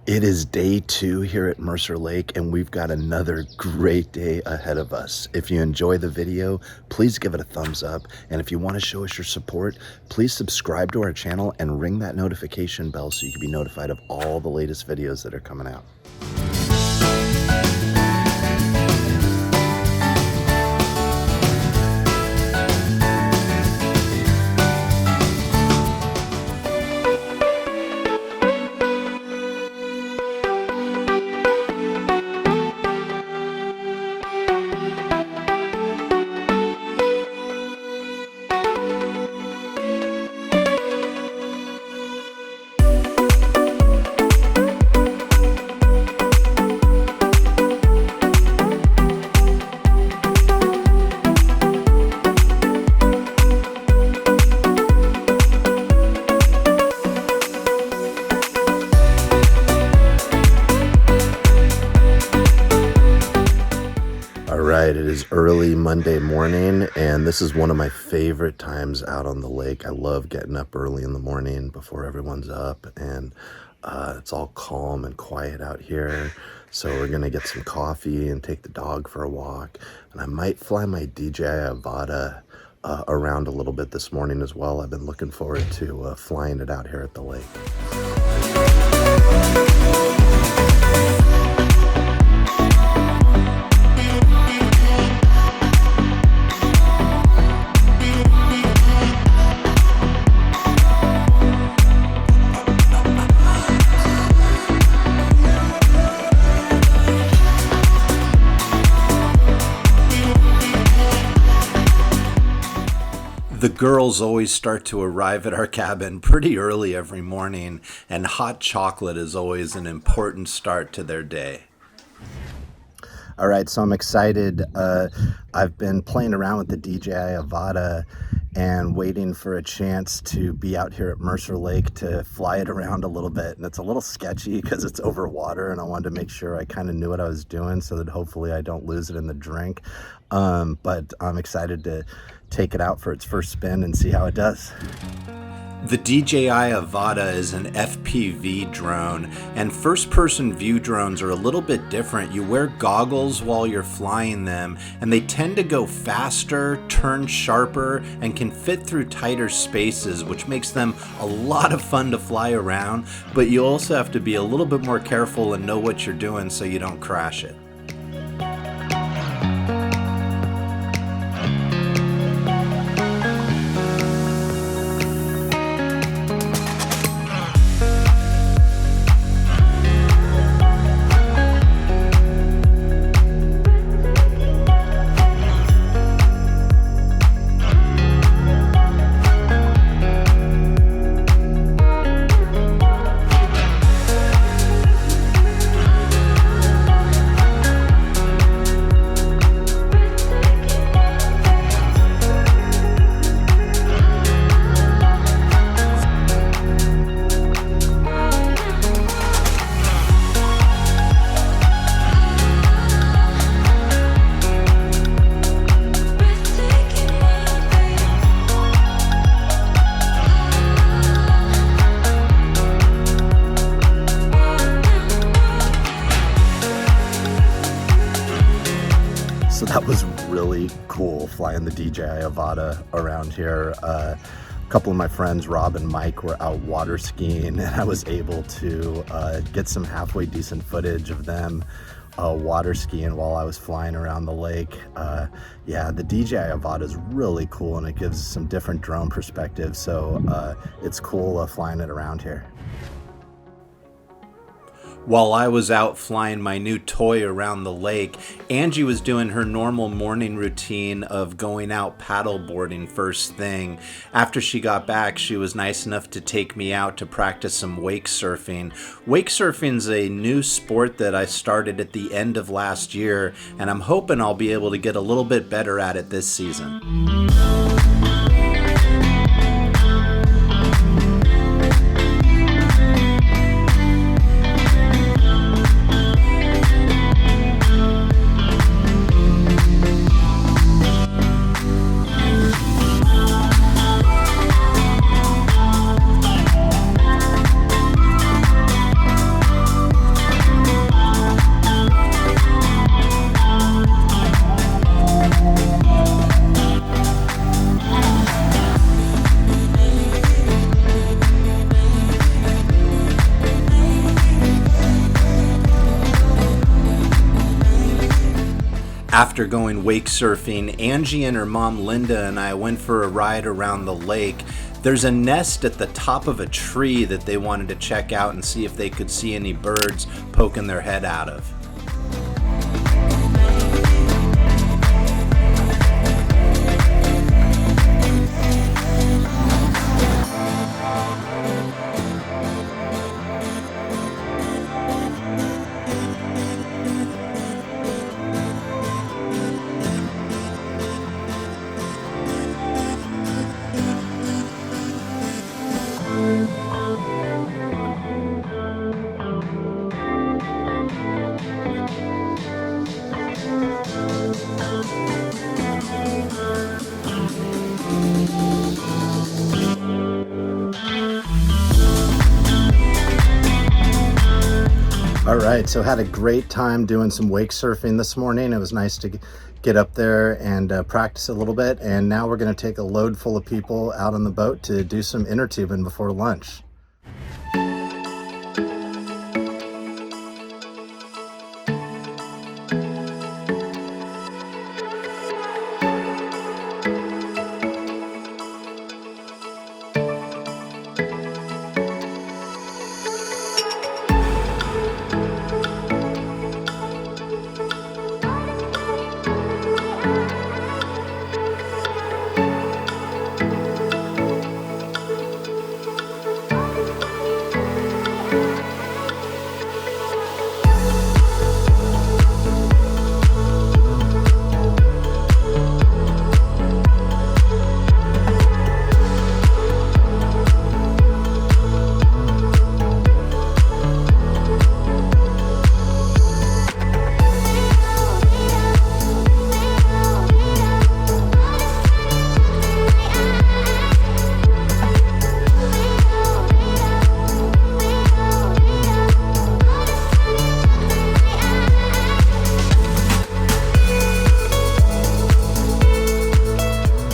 It is day 2 here at Mercer Lake, and we've got another great day ahead of us. If you enjoy the video, please give it a thumbs up. And if you want to show us your support, please subscribe to our channel and ring that notification bell so you can be notified of all the latest videos that are coming out. It is early Monday morning, and this is one of my favorite times out on the lake. I love getting up early in the morning before everyone's up, and it's all calm and quiet out here. So we're gonna get some coffee and take the dog for a walk, and I might fly my DJI Avata around a little bit this morning as well. I've been looking forward to flying it out here at the lake. The girls always start to arrive at our cabin pretty early every morning, and hot chocolate is always an important start to their day. All right, so I'm excited. I've been playing around with the DJI Avata and waiting for a chance to be out here at Mercer Lake to fly it around a little bit. And it's a little sketchy because it's over water, and I wanted to make sure I kind of knew what I was doing so that hopefully I don't lose it in the drink. But I'm excited to take it out for its first spin and see how it does. The DJI Avata is an FPV drone, and first-person view drones are a little bit different. You wear goggles while you're flying them, and they tend to go faster, turn sharper, and can fit through tighter spaces, which makes them a lot of fun to fly around, but you also have to be a little bit more careful and know what you're doing so you don't crash it. So that was really cool flying the DJI Avata around here. A couple of my friends, Rob and Mike, were out water skiing, and I was able to get some halfway decent footage of them water skiing while I was flying around the lake. Yeah, the DJI Avata is really cool, and it gives some different drone perspectives, so it's cool flying it around here. While I was out flying my new toy around the lake, Angie was doing her normal morning routine of going out paddleboarding first thing. After she got back, she was nice enough to take me out to practice some wake surfing. Wake surfing's a new sport that I started at the end of last year, and I'm hoping I'll be able to get a little bit better at it this season. After going wake surfing, Angie and her mom Linda and I went for a ride around the lake. There's a nest at the top of a tree that they wanted to check out and see if they could see any birds poking their head out of. All right, so had a great time doing some wake surfing this morning. It was nice to get up there and practice a little bit. And now we're going to take a load full of people out on the boat to do some inner tubing before lunch.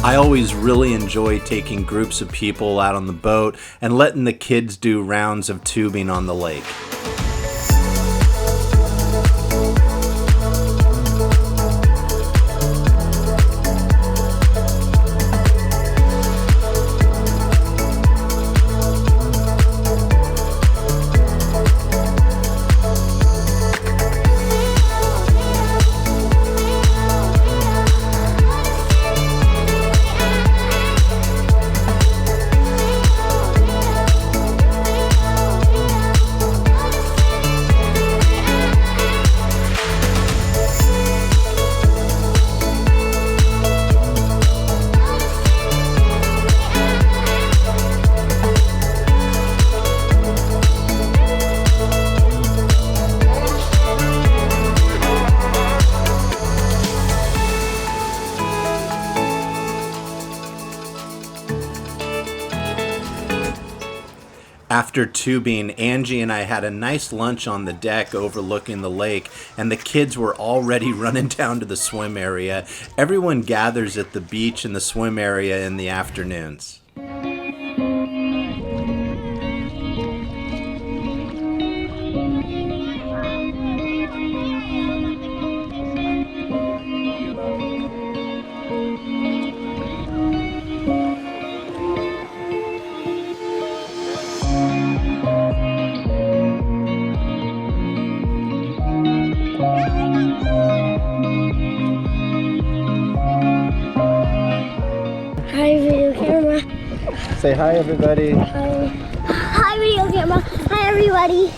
I always really enjoy taking groups of people out on the boat and letting the kids do rounds of tubing on the lake. After tubing, Angie and I had a nice lunch on the deck overlooking the lake, and the kids were already running down to the swim area. Everyone gathers at the beach and the swim area in the afternoons. Hi, video camera. Say hi, everybody. Hi, video camera. Hi, everybody.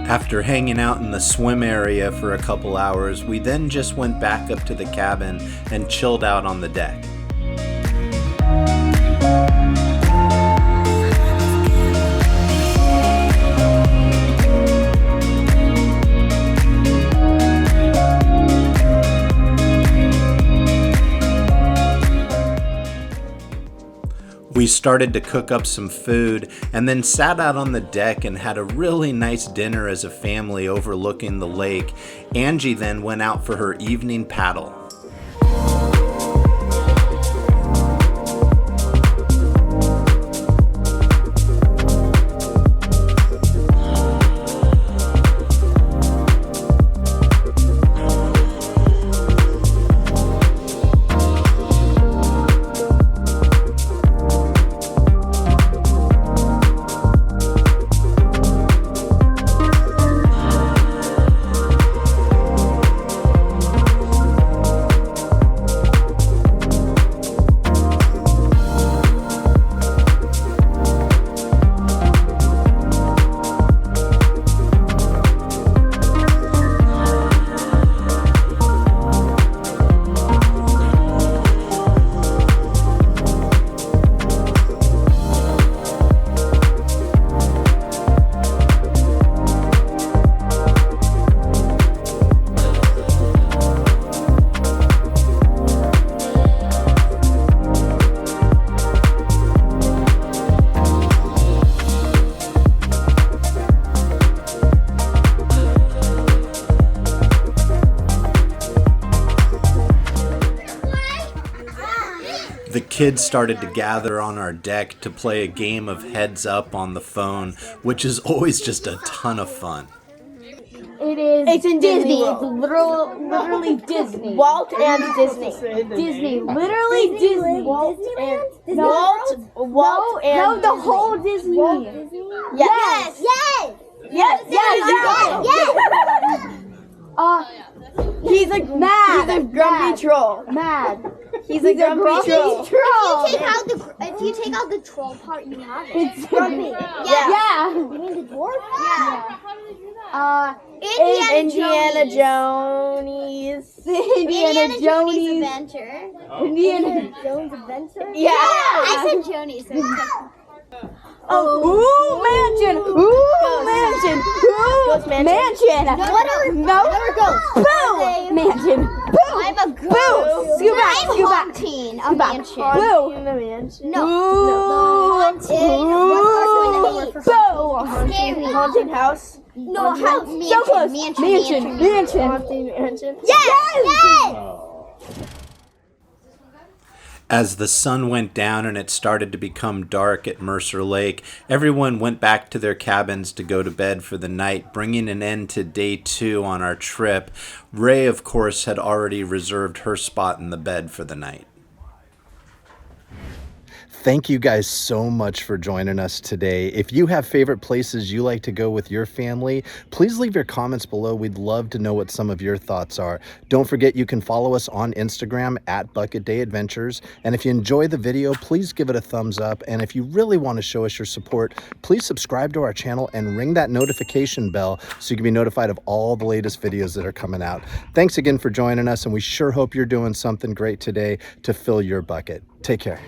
After hanging out in the swim area for a couple hours, we then just went back up to the cabin and chilled out on the deck. We started to cook up some food and then sat out on the deck and had a really nice dinner as a family overlooking the lake. Angie then went out for her evening paddle. kids started to gather on our deck to play a game of heads up on the phone, which is always just a ton of fun. It is. It's in Disney. It's literally Disney. Walt and Disney. Disney. Literally Disney. Walt and Walt and no, the Disney. whole Disney. Yes. Yes. Yes. He's a mad. He's a grumpy troll. Mad. He's a grumpy troll. If you take out the troll part, you have it. It's grumpy. Yeah. You mean the dwarf? Yeah. Indiana Jones. Indiana Jones Adventure. Indiana Jones Adventure? Yeah. I said Joni's. Mansion. Mansion. Ghost Mansion. No. Ghost. Boo. Mansion. Boo. I'm a ghost. Boo. Scoot back. I'm haunting a mansion. Boo. No. Boo. Scary. Haunted house. No, how? So close. Mansion. Haunted mansion. Yes. As the sun went down and it started to become dark at Mercer Lake, everyone went back to their cabins to go to bed for the night, bringing an end to day 2 on our trip. Ray, of course, had already reserved her spot in the bed for the night. Thank you guys so much for joining us today. If you have favorite places you like to go with your family, please leave your comments below. We'd love to know what some of your thoughts are. Don't forget you can follow us on Instagram at Bucket Day Adventures. And if you enjoy the video, please give it a thumbs up. And if you really want to show us your support, please subscribe to our channel and ring that notification bell so you can be notified of all the latest videos that are coming out. Thanks again for joining us, and we sure hope you're doing something great today to fill your bucket. Take care.